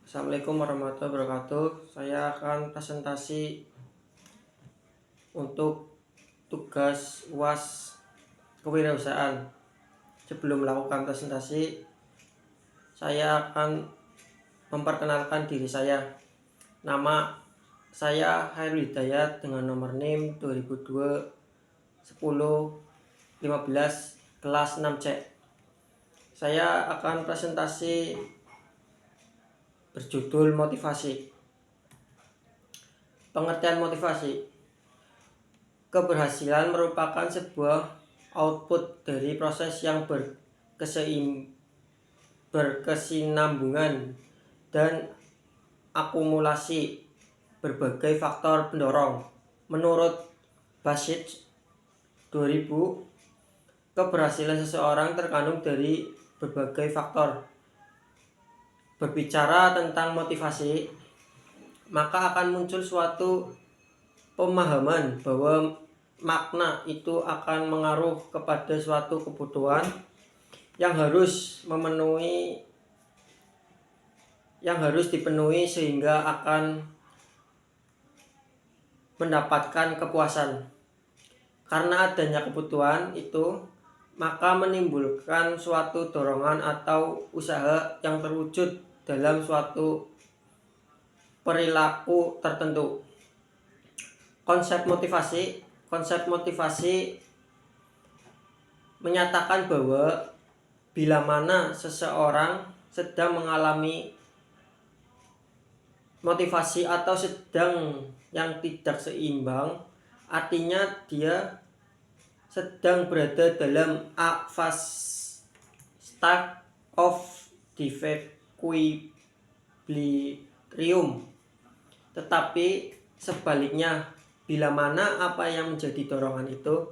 Assalamualaikum warahmatullahi wabarakatuh. Saya akan presentasi untuk tugas UAS kewirausahaan. Sebelum melakukan presentasi, saya akan memperkenalkan diri saya. Nama saya Hairul Hidayat dengan nomor NIM 2002 10 15 kelas 6C. Saya akan presentasi berjudul motivasi. Pengertian motivasi. Keberhasilan merupakan sebuah output dari proses yang berkesinambungan dan akumulasi berbagai faktor pendorong. Menurut Basit 2000, keberhasilan seseorang terkandung dari berbagai faktor. Berbicara tentang motivasi, maka akan muncul suatu pemahaman bahwa makna itu akan mengaruh kepada suatu kebutuhan yang harus dipenuhi sehingga akan mendapatkan kepuasan. Karena adanya kebutuhan itu, maka menimbulkan suatu dorongan atau usaha yang terwujud dalam suatu perilaku tertentu. Konsep motivasi menyatakan bahwa bila mana seseorang sedang mengalami motivasi atau sedang yang tidak seimbang, artinya dia sedang berada dalam state of disequilibrium. Tetapi sebaliknya, bila mana apa yang menjadi dorongan itu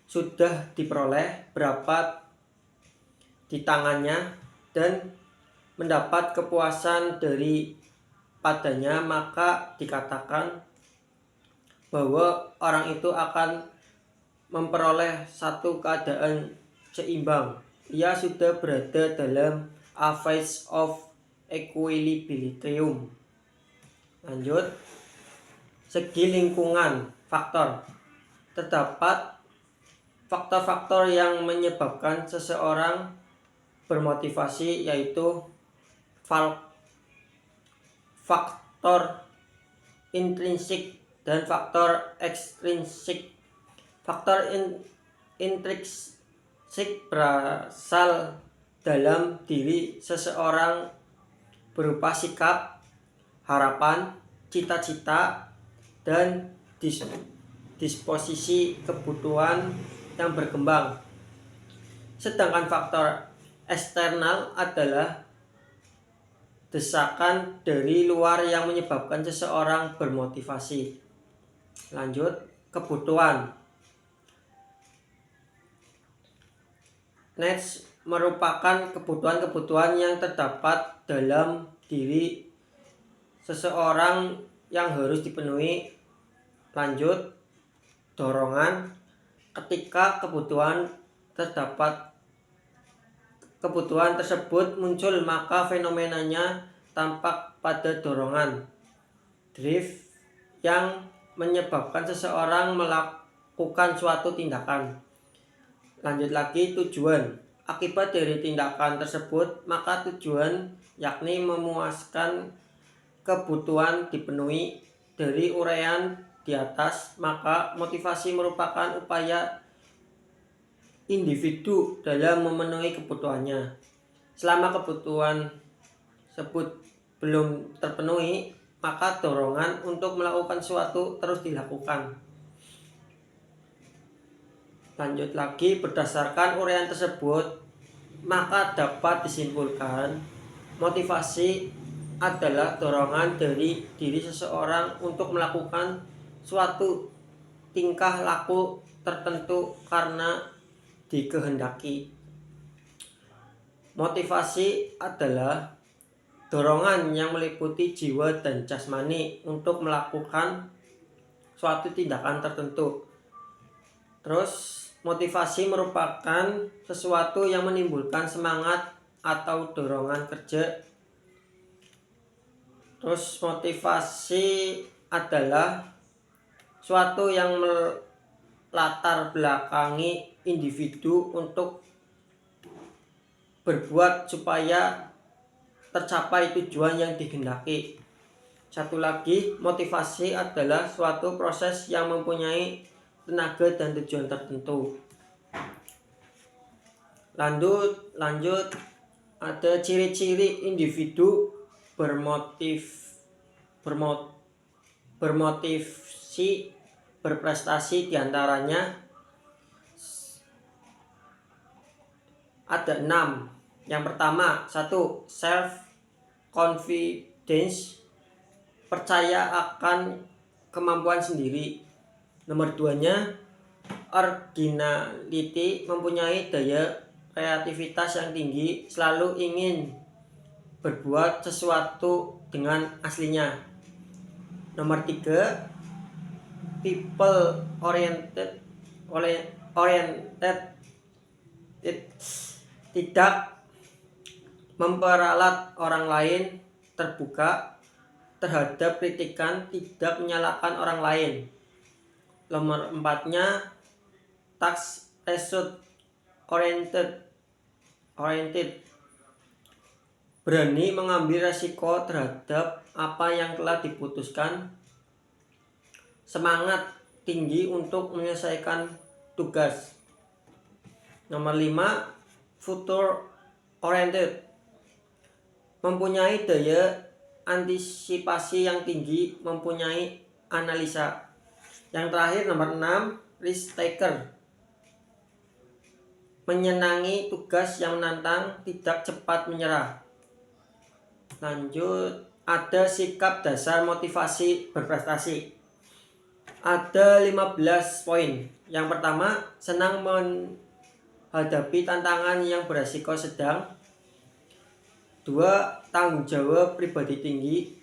sudah diperoleh berapa di tangannya dan mendapat kepuasan dari padanya, maka dikatakan bahwa orang itu akan memperoleh satu keadaan seimbang. Ia sudah berada dalam a phase of equilibrium. Lanjut, segi lingkungan faktor. Terdapat faktor-faktor yang menyebabkan seseorang bermotivasi, yaitu faktor intrinsik dan faktor ekstrinsik. Faktor intrinsik berasal dalam diri seseorang berupa sikap, harapan, cita-cita, dan disposisi kebutuhan yang berkembang. Sedangkan faktor eksternal adalah desakan dari luar yang menyebabkan seseorang bermotivasi. Lanjut, kebutuhan. Needs merupakan kebutuhan-kebutuhan yang terdapat dalam diri seseorang yang harus dipenuhi. Lanjut, dorongan. Ketika kebutuhan tersebut muncul, maka fenomenanya tampak pada dorongan. Drive yang menyebabkan seseorang melakukan suatu tindakan. Lanjut lagi, tujuan. Akibat dari tindakan tersebut, maka tujuan yakni memuaskan kebutuhan dipenuhi. Dari uraian di atas, maka motivasi merupakan upaya individu dalam memenuhi kebutuhannya. Selama kebutuhan tersebut belum terpenuhi, maka dorongan untuk melakukan sesuatu terus dilakukan. Lanjut lagi, berdasarkan uraian tersebut, maka dapat disimpulkan motivasi adalah dorongan dari diri seseorang untuk melakukan suatu tingkah laku tertentu karena dikehendaki. Motivasi adalah dorongan yang meliputi jiwa dan jasmani untuk melakukan suatu tindakan tertentu. Terus, motivasi merupakan sesuatu yang menimbulkan semangat atau dorongan kerja Terus motivasi adalah suatu yang melatar belakangi individu untuk berbuat supaya tercapai tujuan yang dikehendaki. Satu lagi, motivasi adalah suatu proses yang mempunyai tenaga dan tujuan tertentu. Lanjut ada ciri-ciri individu bermotivasi berprestasi, diantaranya ada 6. Yang pertama, 1. Self confidence, percaya akan kemampuan sendiri. Nomor 2-nya originality, mempunyai daya kreativitas yang tinggi, selalu ingin berbuat sesuatu dengan aslinya. Nomor 3, people oriented, tidak memperalat orang lain, terbuka terhadap kritikan, tidak menyalahkan orang lain. Nomor 4-nya task result oriented, berani mengambil resiko terhadap apa yang telah diputuskan, semangat tinggi untuk menyelesaikan tugas. Nomor 5, future oriented, mempunyai daya antisipasi yang tinggi, mempunyai analisa. Yang terakhir nomor 6, risk taker, menyenangi tugas yang menantang, tidak cepat menyerah. Lanjut, ada sikap dasar motivasi berprestasi. Ada 15 poin. Yang pertama, senang menghadapi tantangan yang beresiko sedang. 2. Tanggung jawab pribadi tinggi.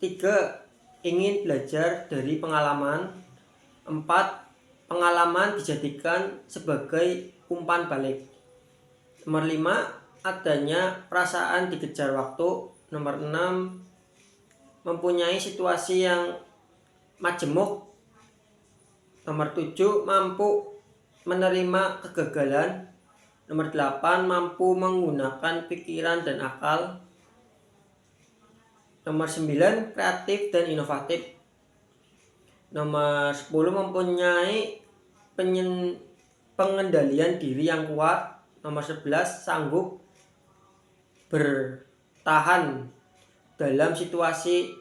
3. Ingin belajar dari pengalaman. 4. Pengalaman dijadikan sebagai umpan balik. Nomor 5. Adanya perasaan dikejar waktu. Nomor 6. Mempunyai situasi yang majemuk. Nomor 7. Mampu menerima kegagalan. Nomor 8. Mampu menggunakan pikiran dan akal. Nomor 9. Kreatif dan inovatif. Nomor 10. Mempunyai pengendalian diri yang kuat. Nomor 11. Sanggup bertahan dalam situasi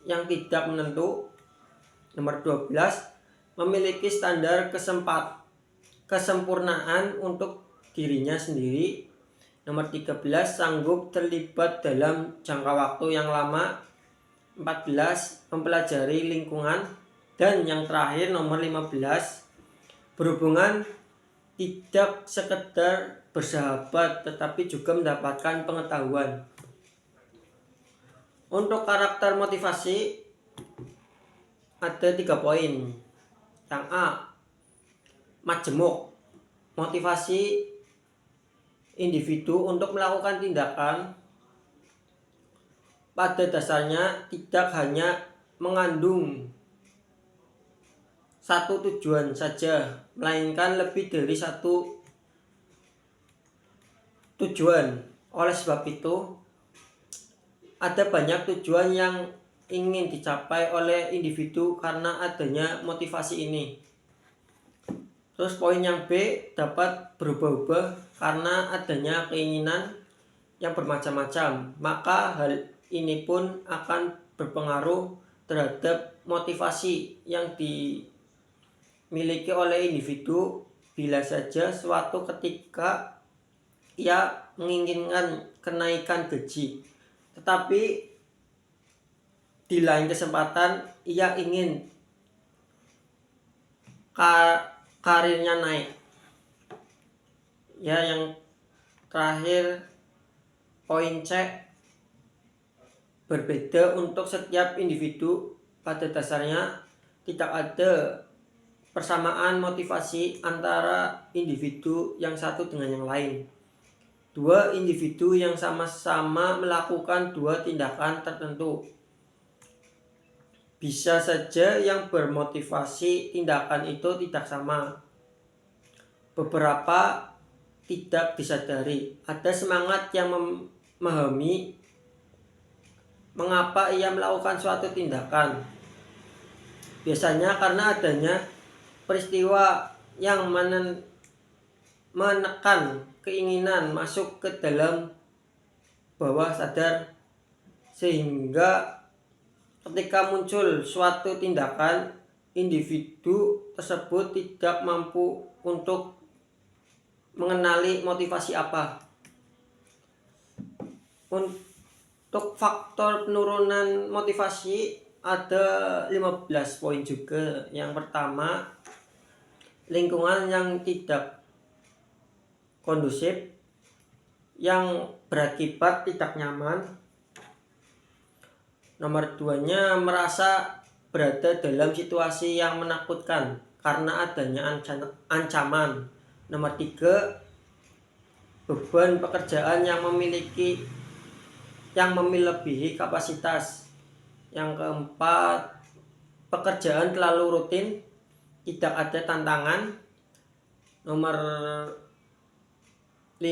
yang tidak menentu. Nomor 12. Memiliki standar kesempurnaan untuk dirinya sendiri. Nomor 13. Sanggup terlibat dalam jangka waktu yang lama. 14. Mempelajari lingkungan. Dan yang terakhir nomor 15. Berhubungan tidak sekedar bersahabat, tetapi juga mendapatkan pengetahuan. Untuk karakter motivasi ada 3 poin. Yang A, majemuk, motivasi individu untuk melakukan tindakan pada dasarnya tidak hanya mengandung satu tujuan saja, melainkan lebih dari satu tujuan. Oleh sebab itu, ada banyak tujuan yang ingin dicapai oleh individu karena adanya motivasi ini. Terus poin yang B, dapat berubah-ubah karena adanya keinginan yang bermacam-macam. Maka hal ini pun akan berpengaruh terhadap motivasi yang dimiliki oleh individu. Bila saja suatu ketika ia menginginkan kenaikan gaji, tetapi di lain kesempatan ia ingin karirnya naik. Ya, yang terakhir poin C, berbeda untuk setiap individu. Pada dasarnya tidak ada persamaan motivasi antara individu yang satu dengan yang lain. dua individu yang sama-sama melakukan dua tindakan tertentu. Bisa saja yang bermotivasi tindakan itu tidak sama. Beberapa tidak disadari. Ada semangat yang memahami mengapa ia melakukan suatu tindakan. Biasanya karena adanya peristiwa yang menekan keinginan masuk ke dalam bawah sadar, sehingga ketika muncul suatu tindakan, individu tersebut tidak mampu untuk mengenali motivasi apa. Untuk faktor penurunan motivasi ada 15 poin juga. Yang pertama, lingkungan yang tidak kondusif yang berakibat tidak nyaman. Nomor 2-nya, merasa berada dalam situasi yang menakutkan karena adanya ancaman. Nomor 3, beban pekerjaan yang melebihi kapasitas. Yang keempat, pekerjaan terlalu rutin, tidak ada tantangan. Nomor 5,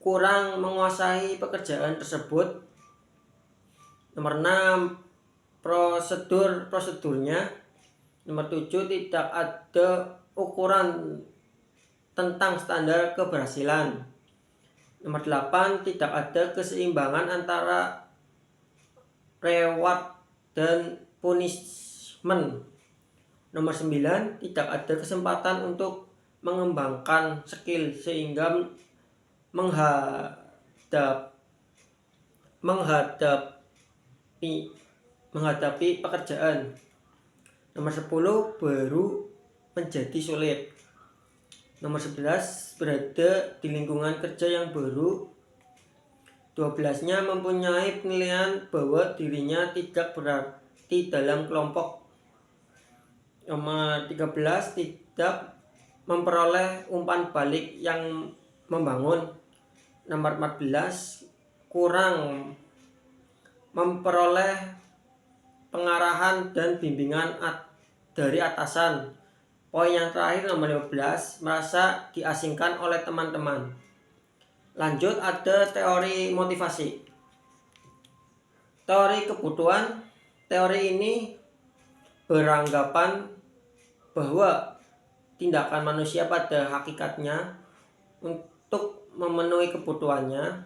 kurang menguasai pekerjaan tersebut. Nomor 6, prosedurnya. Nomor 7, tidak ada ukuran tentang standar keberhasilan. Nomor 8, tidak ada keseimbangan antara reward dan punishment. Nomor 9, tidak ada kesempatan untuk mengembangkan skill sehingga menghadapi pekerjaan. Nomor 10, baru menjadi sulit. Nomor 11, berada di lingkungan kerja yang baru. 12-nya, mempunyai penilaian bahwa dirinya tidak berarti dalam kelompok. Nomor 13, tidak memperoleh umpan balik yang membangun. Nomor 14, kurang memperoleh pengarahan dan bimbingan dari atasan. Poin yang terakhir, nomor 15, merasa diasingkan oleh teman-teman. Lanjut, ada teori motivasi. Teori kebutuhan. Teori ini beranggapan bahwa tindakan manusia pada hakikatnya untuk memenuhi kebutuhannya.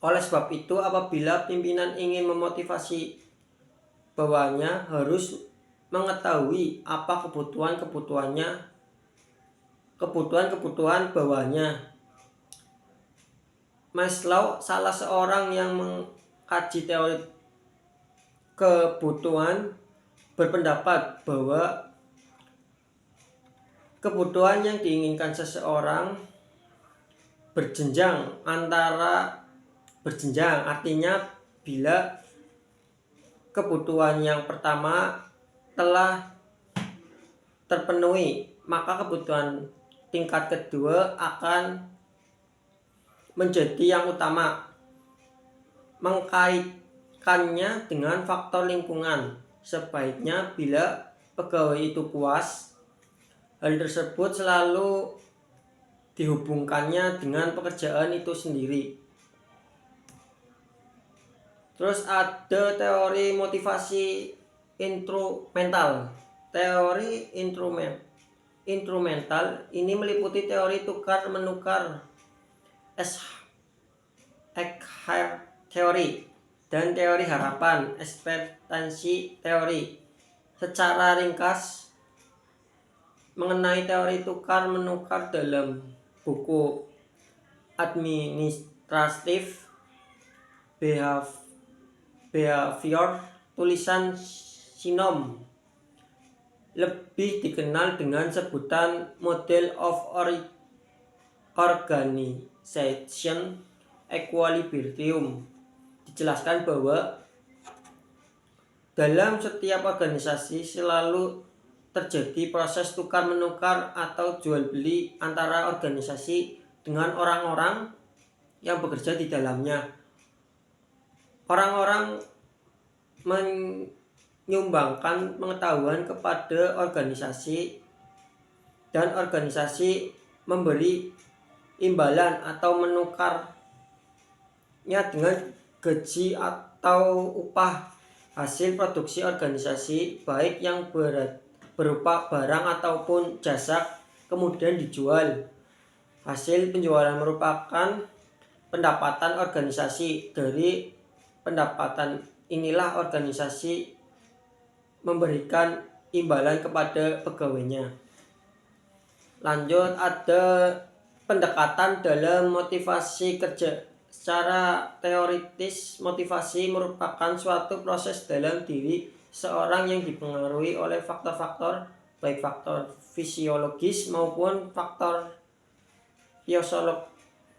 Oleh sebab itu, apabila pimpinan ingin memotivasi bawahannya, harus mengetahui apa kebutuhan bawahannya. Maslow, salah seorang yang mengkaji teori kebutuhan, berpendapat bahwa kebutuhan yang diinginkan seseorang berjenjang, artinya bila kebutuhan yang pertama telah terpenuhi, maka kebutuhan tingkat kedua akan menjadi yang utama. Mengkaitkannya dengan faktor lingkungan. Sebaiknya bila pegawai itu puas, hal tersebut selalu dihubungkannya dengan pekerjaan itu sendiri. Terus ada teori motivasi instrumental. Teori instrumental ini meliputi teori tukar-menukar, Eckhart teori, dan teori harapan, ekspektasi teori. Secara ringkas, mengenai teori tukar-menukar dalam buku Administrative Behavior tulisan Sinom, lebih dikenal dengan sebutan Model of Organization Equilibrium, dijelaskan bahwa dalam setiap organisasi selalu terjadi proses tukar-menukar atau jual beli antara organisasi dengan orang-orang yang bekerja di dalamnya. Orang-orang menyumbangkan pengetahuan kepada organisasi dan organisasi memberi imbalan atau menukarnya dengan gaji atau upah hasil produksi organisasi, baik yang berupa barang ataupun jasa, kemudian dijual. Hasil penjualan merupakan pendapatan organisasi. Dari pendapatan inilah organisasi memberikan imbalan kepada pegawainya. Lanjut, ada pendekatan dalam motivasi kerja. Secara teoritis, motivasi merupakan suatu proses dalam diri seorang yang dipengaruhi oleh faktor-faktor, baik faktor fisiologis maupun faktor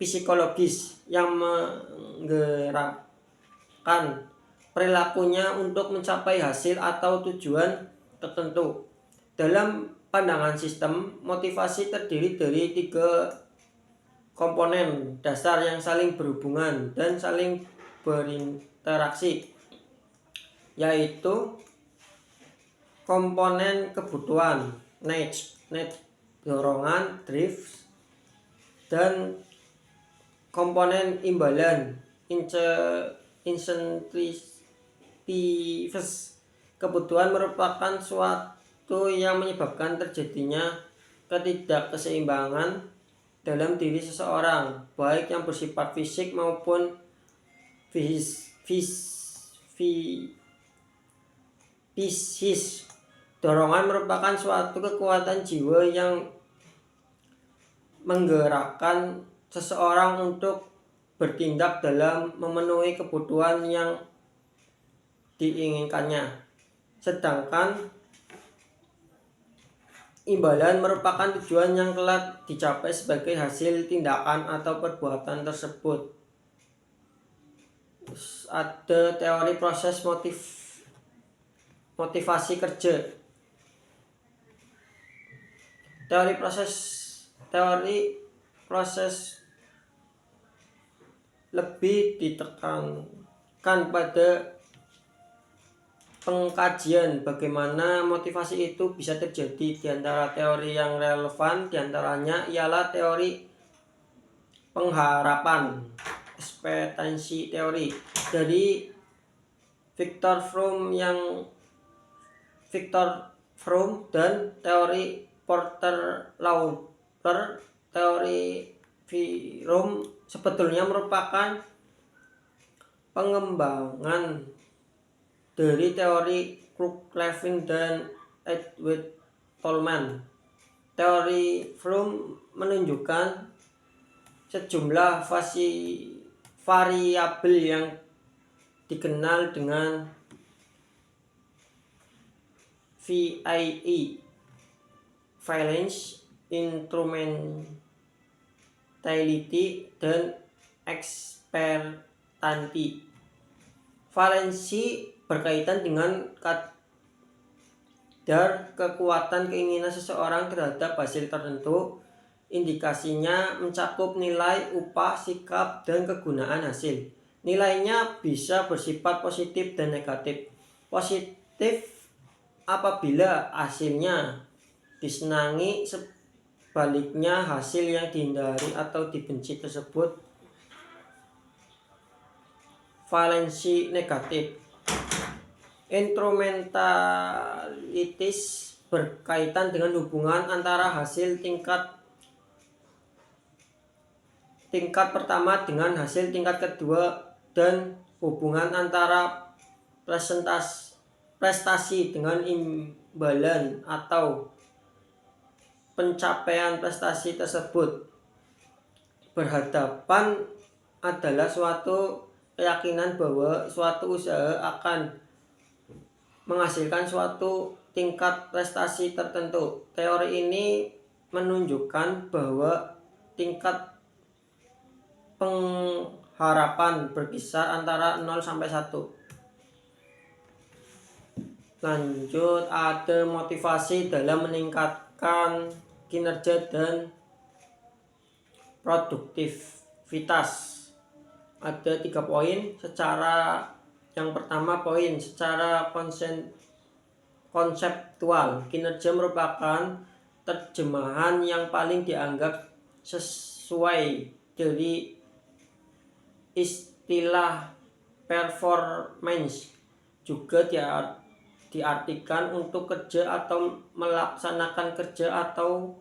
psikologis yang menggerakkan perilakunya untuk mencapai hasil atau tujuan tertentu. Dalam pandangan sistem, motivasi terdiri dari 3 komponen dasar yang saling berhubungan dan saling berinteraksi, yaitu komponen kebutuhan needs, dorongan drive, dan komponen imbalan incentives. Kebutuhan merupakan suatu yang menyebabkan terjadinya ketidakseimbangan dalam diri seseorang, baik yang bersifat fisik maupun psikis. Dorongan merupakan suatu kekuatan jiwa yang menggerakkan seseorang untuk bertindak dalam memenuhi kebutuhan yang diinginkannya. Sedangkan imbalan merupakan tujuan yang telah dicapai sebagai hasil tindakan atau perbuatan tersebut. Terus ada teori proses motivasi kerja. Teori proses lebih ditekankan pada pengkajian bagaimana motivasi itu bisa terjadi. Di antara teori yang relevan diantaranya ialah teori pengharapan, ekspektasi teori dari Viktor Fromm dan teori Porter-Lauper. Teori Fromm sebetulnya merupakan pengembangan dari teori Krugh-Levin dan Edward Tolman. Teori Fromm menunjukkan sejumlah variabel yang dikenal dengan VIE, valence, instrumentality, dan expectancy. Valensi berkaitan dengan kadar kekuatan keinginan seseorang terhadap hasil tertentu. Indikasinya mencakup nilai, upah, sikap, dan kegunaan hasil. Nilainya bisa bersifat positif dan negatif. Positif apabila hasilnya disenangi, sebaliknya hasil yang dihindari atau dibenci tersebut valensi negatif. Instrumentalitis berkaitan dengan hubungan antara hasil tingkat pertama dengan hasil tingkat kedua dan hubungan antara prestasi dengan imbalan atau pencapaian prestasi tersebut. Berhadapan adalah suatu keyakinan bahwa suatu usaha akan menghasilkan suatu tingkat prestasi tertentu. Teori ini menunjukkan bahwa tingkat pengharapan berkisar antara 0 sampai 1. Lanjut, ada motivasi dalam meningkatkan kinerja dan produktivitas. Ada 3 poin. Yang pertama poin secara konseptual, kinerja merupakan terjemahan yang paling dianggap sesuai dari istilah performance. Juga diartikan untuk kerja atau melaksanakan kerja atau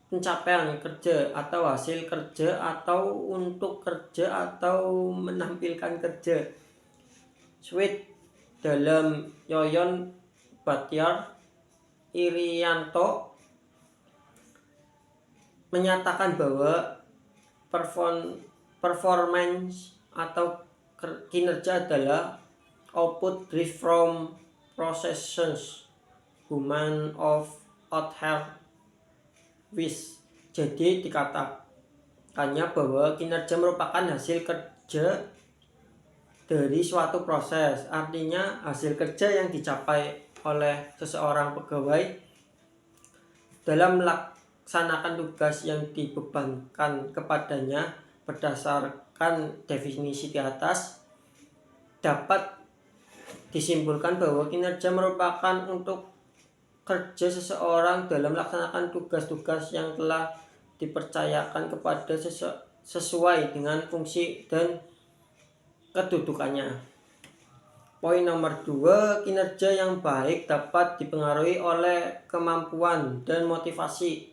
pencapaian kerja atau hasil kerja atau untuk kerja atau menampilkan kerja. Sweet dalam Yoyon Bhatyar Irianto menyatakan bahwa performance atau kinerja adalah output derived from processes human of outher wish. Jadi dikatakannya bahwa kinerja merupakan hasil kerja dari suatu proses. Artinya hasil kerja yang dicapai oleh seseorang pegawai dalam melaksanakan tugas yang dibebankan kepadanya berdasarkan definisi di atas, dapat disimpulkan bahwa kinerja merupakan untuk kerja seseorang dalam melaksanakan tugas-tugas yang telah dipercayakan kepada sesuai dengan fungsi dan kedudukannya. Poin nomor 2, kinerja yang baik dapat dipengaruhi oleh kemampuan dan motivasi.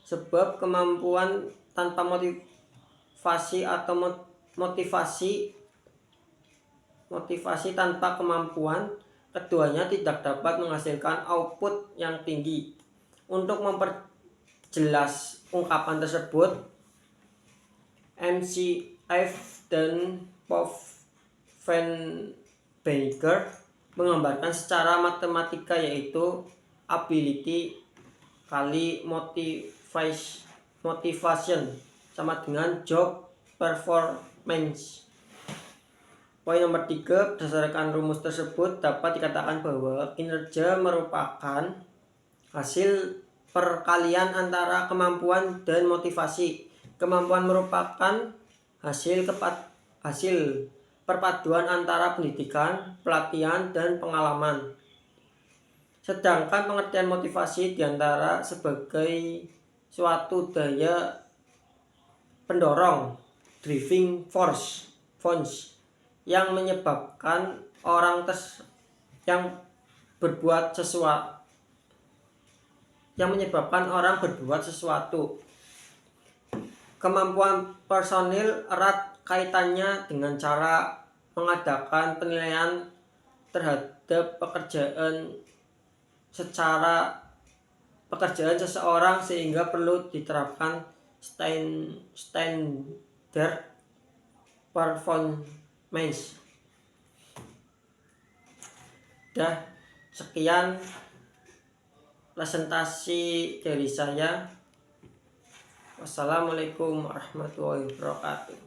Sebab kemampuan tanpa motivasi atau motivasi tanpa kemampuan, keduanya tidak dapat menghasilkan output yang tinggi. Untuk memperjelas ungkapan tersebut, McIver dan Poffenberger menggambarkan secara matematika, yaitu ability kali motivation sama dengan job performance. Poin nomor 3, berdasarkan rumus tersebut dapat dikatakan bahwa kinerja merupakan hasil perkalian antara kemampuan dan motivasi. Kemampuan merupakan hasil perpaduan antara pendidikan, pelatihan, dan pengalaman. Sedangkan pengertian motivasi diantara sebagai suatu daya pendorong, driving force, yang menyebabkan orang berbuat sesuatu. Kemampuan personil erat kaitannya dengan cara mengadakan penilaian terhadap pekerjaan seseorang, sehingga perlu diterapkan standar performance. Sekian presentasi dari saya. Wassalamualaikum warahmatullahi wabarakatuh.